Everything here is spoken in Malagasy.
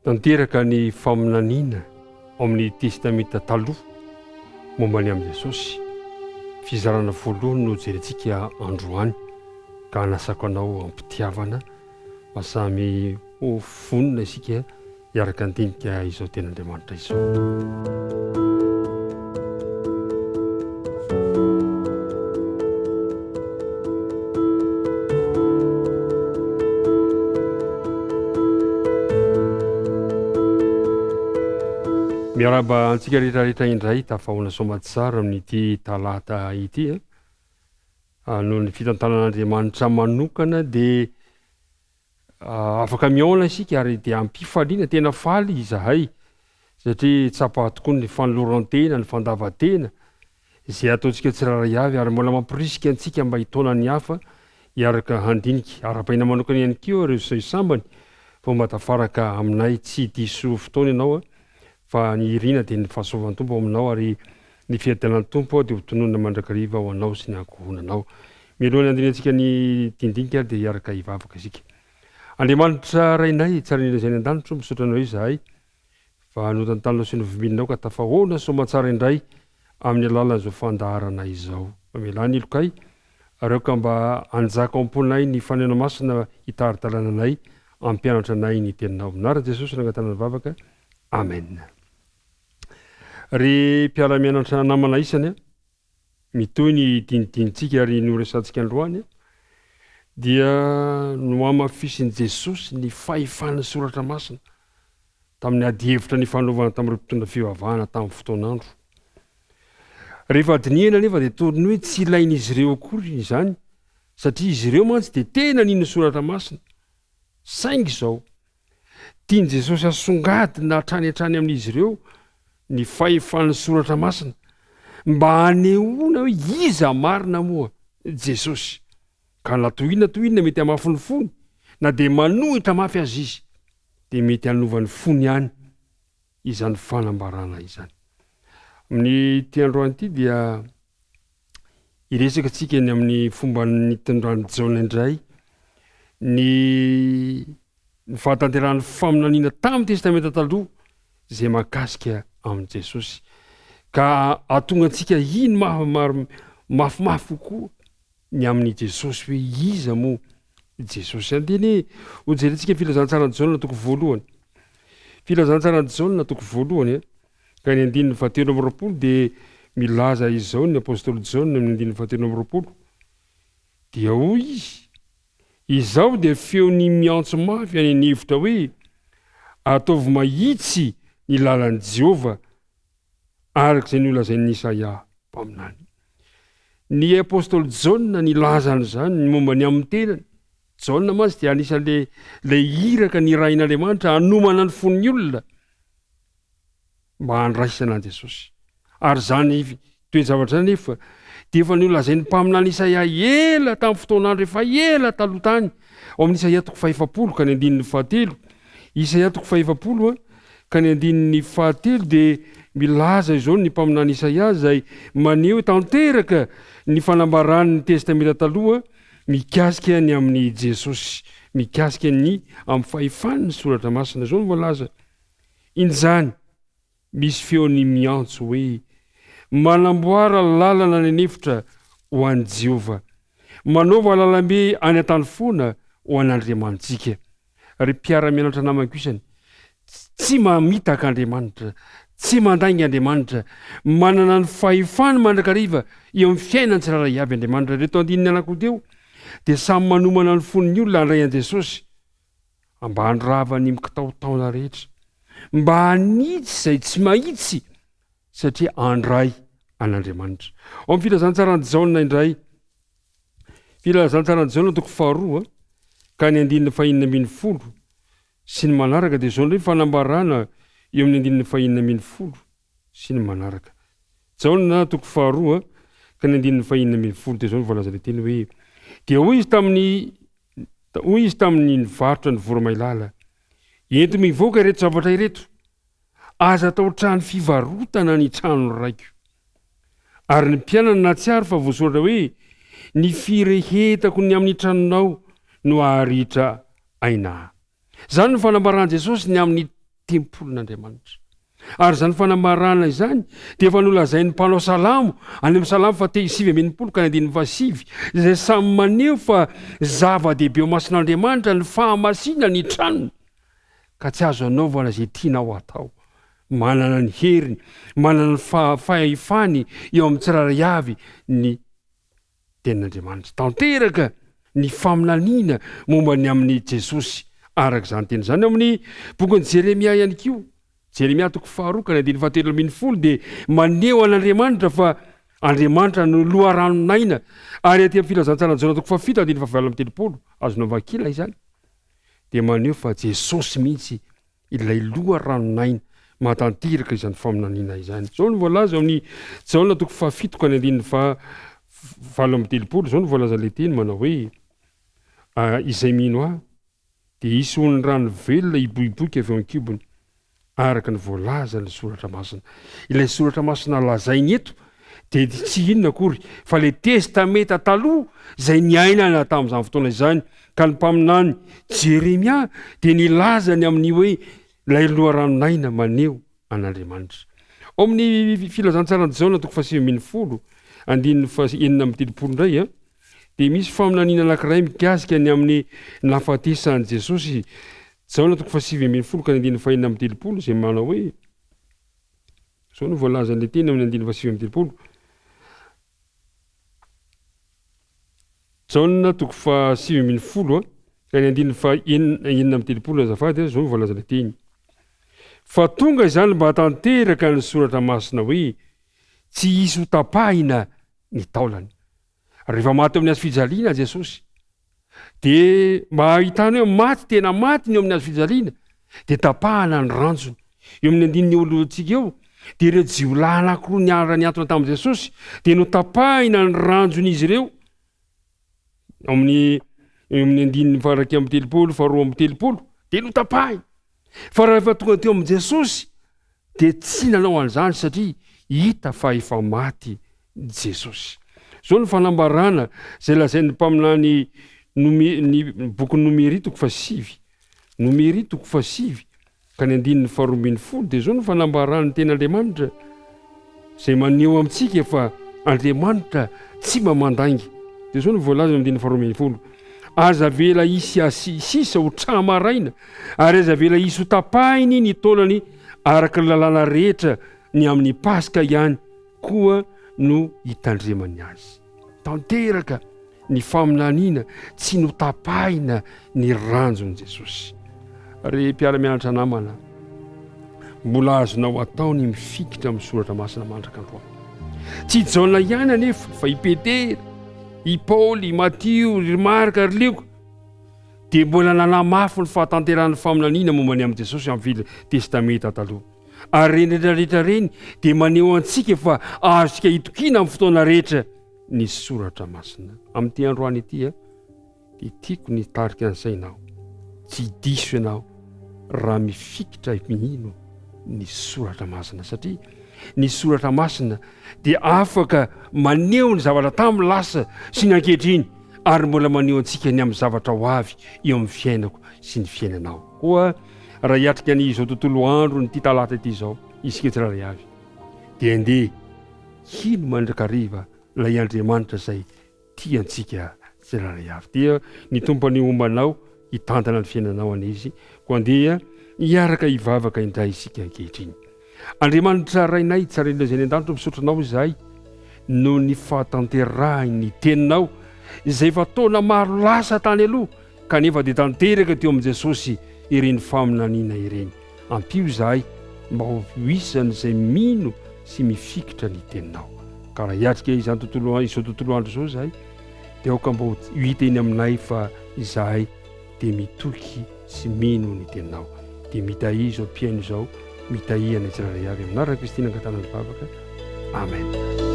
tanteraka ny faminaniana ao amin'ny testamenta taloha momba ny amin'i Jesosy. Fizarana voalohany no jerentsika androany ka anasako anao ampitiavana mba samy ho fonina isika hiaraka andinika izao ten'Andriamanitra izao. Miaraba antsika rehetrarehetra indray tafahoana somatsara amin'ity talata ity noho ny fitantanan'Andriamanitra manokana dia afaka miaona isika ary dia ampifaliana tena faly izahay satria tsapa tokoa ny fanolorantena ny fandavatena izay ataontsika tsiraray avy ary mbola mampirisika antsika mba hitona ny hafa hiaraka handinika ara-paina manokana ihany koa ireo izay sambany fomba tafaraka aminay tsy diso fotoana ianao fa ny irina dia ny fahasoavan'ny tompo aminao ary ny fiadanan'ny tompo dia hotononona mandrakariva ho anao sy ny ankohonanao. Mialohan'ny andiniantsika ny dindinika dia hiaraka hivavaka isika. Andriamanitra rainay tsara indrindra izay ny an-danitra misaotra anao izahay fa notantanao sy novomininao ka tafahoana somatsara indray amin'ny alalan'izao fandaharana izao. Mamelany ilokay areo ka mba anjaka am-ponay ny fanena masina hitari-talananay ampianatra anay ny teninao. Nara Jesosy nangatana vavaka. Amen. Ry mpiara-mianatra namana isany mitoy ny dinidinitsika ary noresantsika androany dia no amafisin'i Jesosy ny fahefana soratra masina tamin'ny adihevitra ny fanaovana tamin'ireo mpitondra fivavahana tamin'ny fotoan'andro. Rehefa dinihana nefa dia toy ny hoe tsy ilain'izy ireo akory izany satria izy ireo mantsy dia tena nino soratra masina. Saingy izao tiany Jesosy asongadina hatrany amin'izy ireo ny fahefana soratra masina mba hanehoana hoe iza marina moa Jesosy ka na toinona mety hamafy ny fony na dia manohitra mafy azy izy dia mety hanovany fony ihany izany fanambarana izany. Amin'ny tiandroany ity dia iresaka antsika ny amin'ny fomba ny tondrany Jaona indray ny fahatanteran'ny faminaniana tamin'ny testamenta taloha izay mahakasika amin'i Jesosy ka atonga antsika ino mafimafy koa ny amin'ny Jesosy hoe iza moa Jesosy. Andiny ho jerentsika filazantsarany Jaona toko voalohany. Filazantsarany Jaona toko voalohany ka ny andininy fahatelo amby roapolo dia milaza izao ny apôstôly Jaona amin'ny andininy fahatelo amby roapolo dia hoy izy izao dia feony miantso mafy any an'hevitra hoe ataovy mahitsy ny lalan'i Jehova arak'izay nolazain'i Isaia mpaminany. Ny apôstôly Jaona nilaza an'izany ny momba ny amin'ny tenany. Jaona mantsy dia anisan'ilay iraka ny rain'Andriamanitra hanomana ny fon'ny olona mba handraisana an'i Jesosy. Ary zany toe-javatra zany nefa dia efa nolazain'ny mpaminany Isaia ela tamin'ny fotoan'andro efa ela taloha tany ao amin'ny Isaia toko 50 ka ny andininy fahatelo. Isaia toko 50 ka ny andininy fahatelo dia milaza izao ny mpaminany Isaia izay maneho tanteraka ny fanambarany testamenta taloha mikasika ny amin'ny Jesosy, mikasika ny amin'ny fahefany ny soratra masina. Izao no voalaza inzany misy feony miantso hoe manamboara lalana ny anefitra ho an'i Jehova, manaova lalambe any an-tany foana ho an'Andriamantsika. Ry mpiara-mianatra namako isany tsy mamitaka Andriamanitra, tsy mandainga Andriamanitra, manana ny fahefany mandrakariva eo amin'ny fiainany tsiraray avy Andriamanitra. Reto andininy anankoteo dia samy manomana ny fon'ny olona handray an'i Jesosy mba handrava ny mikitaotaona rehetra, mba hanitsy izay tsy mahitsy satria handray an'Andriamanitra. Ao amin'ny filazantsarany Jaona indray, filazantsarany Jaona toko 2 ka ny andininy 510 sy ny manaraka dia izao ndray fanambarana eo amin'ny andininy 510 sy ny manaraka. Jaona toko 2 ka ny andininy 510 dia izao ny voalaza teny hoe dia hoy izy tamin'ny nivarotra ny voromailala ento mivoaka ireto zavatra ireto, aza atao trano fivarotana ny trano raiko. Ary ny mpianana na tsy ary fa voasoratra hoe ny firehetako ny amin'ny tranonao no aharitra aina. Zany ny fanambarana Jesosy ny amin'ny tempolon'Andriamanitra. Ary zany fanamarana izany dia efa nolazain'ny mpanao salamo any amin'ny salamo fa te 7 ka 1:7 izay samy maneho fa zava-dehibe ao mason'Andriamanitra ny fahamasina ny tranony ka tsy azo anaovana izay tianao atao. Manana ny heriny, manana ny fahefany eo amin'ny tsiraray avy ny tenin'Andriamanitra. Tanteraka ny faminaniana momba ny amin'ny Jesosy araka izany teny izany amin'ny bokin'i Jeremia ihany koa. Jeremia 4:7 dia maneho an'Andriamanitra fa Andriamanitra no loharanon-aina ary aty amin'ny filazantsara Jaona 7:7 azonao vakila izany dia maneho fa Jesosy mihitsy ilay loharanon-aina mahatanteraka izany faminaniana izany. Zao no voalaza amin'ny Jaona 7:7 zao no voalaza ilay teny manao hoe izay mino aho dia hisy hono rano velona hiboiboika avy eo an-kibony araka ny voalaza ny soratra masina. Ilay soratra masina lazainy eto dia tsy inona akory fa ilay testameta taloha izay niainana tamin'izany fotoana izany ka ny mpaminany Jeremia dia nilazany amin'ny hoe ilay loharanon-aina maneho an'Andriamanitra. Ao amin'ny filazantsarany Jaona 7:7 indray dia misy faminaniana anankiray mikasika ny amin'ny nahafatesan'i Jesosy. Jaona 7:7 ka 1:7 izay manao hoe zao no voalaza ilay teny amin'ny 1:7. Jaona 7:7 ka 1:7 azafady zao no voalaza ilay teny. Fa tonga izany mba hatanteraka ny soratra masina hoe tsy hisy ho tapahina ny taolany. Rehefa maty amin'ny hazo fijaliana Jesosy dia mba ahitana hoe maty tena maty ny eo amin'ny hazo fijaliana dia tapahana ny ranjony. Eo amin'ny 9 oloantsika eo dia ireo jiolahy anankiroa niara-niantona tamin'i Jesosy dia no tapahina ny ranjon'izy ireo amin'ny 9:30 faharoa dia no tapahina. Fa rehefa tonga teo amin'i Jesosy dia tsy nanao an'izany satria hita fa efa maty Jesosy. Zao ny fanambarana izay lazain'ny mpaminany ny bokin'ny Nomery 7 ka ny 9:12 dia zao ny fanambarana ny ten'Andriamanitra izay maneho amintsika fa Andriamanitra tsy mamandaingy. Dia zao ny voalaza amin'ny 9:12 aza vela isy sisa ho tramaraina ary aza vela isy ho tapahiny ny taolany araka ny lalàna rehetra ny amin'ny Paska ihany koa no hitandremany azy. Tanteraka ny faminaniana tsy no tapahina ny ranjon'i Jesosy. Re mpiara-mianatra namana, mbola azonao atao ny mifikitra amin'ny soratra masina mandrakandroany. Tsy Jaona ihany anefa fa i Petera, i Paoly, i Matio, i Marka, i Lioka dia mbola nanamafy ny fahatanteran'ny faminaniana momba ny amin'i Jesosy amin'ny testameta taloha. Ary reny rehetra reny dia maneho antsika fa azontsika hitokiana amin'ny fotoana rehetra ny soratra masina. Amin'ity androany ity dia tiako ny tarika ny sainao, tsy diso ianao raha mifikitra mihino ny soratra masina satria ny soratra masina dia afaka maneho ny zavatra tamin'ny lasa sy ny ankehitriny ary mbola maneho antsika ny amin'ny zavatra ho avy eo amin'ny fiainako sy ny fiainanao. Koa raha hiatrika n'izao tontolo andro ny ity talata ity izao isika tsiraray avy dia andeha hino mandrakariva ilay Andriamanitra izay tiantsika tsiraray avy. Dia ny tompony hombanao hitantana ny fiainanao an'izy koa andeha hiaraka hivavaka indray isika ankehitriny. Andriamanitra rainay tsaraina izay ny an-danitra misotranao izahay no ny fahatanterahiny ny teninao izay efa taona maro lasa tany aloha kanefa dia tanteraka teo amin'i Jesosy ireny faminaniana ireny. Ampio izahay mba ho isan'izay mino sy mifikitra ny teninao. Ka raha hiatrika izao tontolo andro izao izahay dia aoka mba ho hita eny aminay fa izahay dia mitoky sy mino ny teninao. Dia mitahi izao mpiaino izao mitahihana tsiraray avy aminarana Kristina angatana ny vavaka. Amen.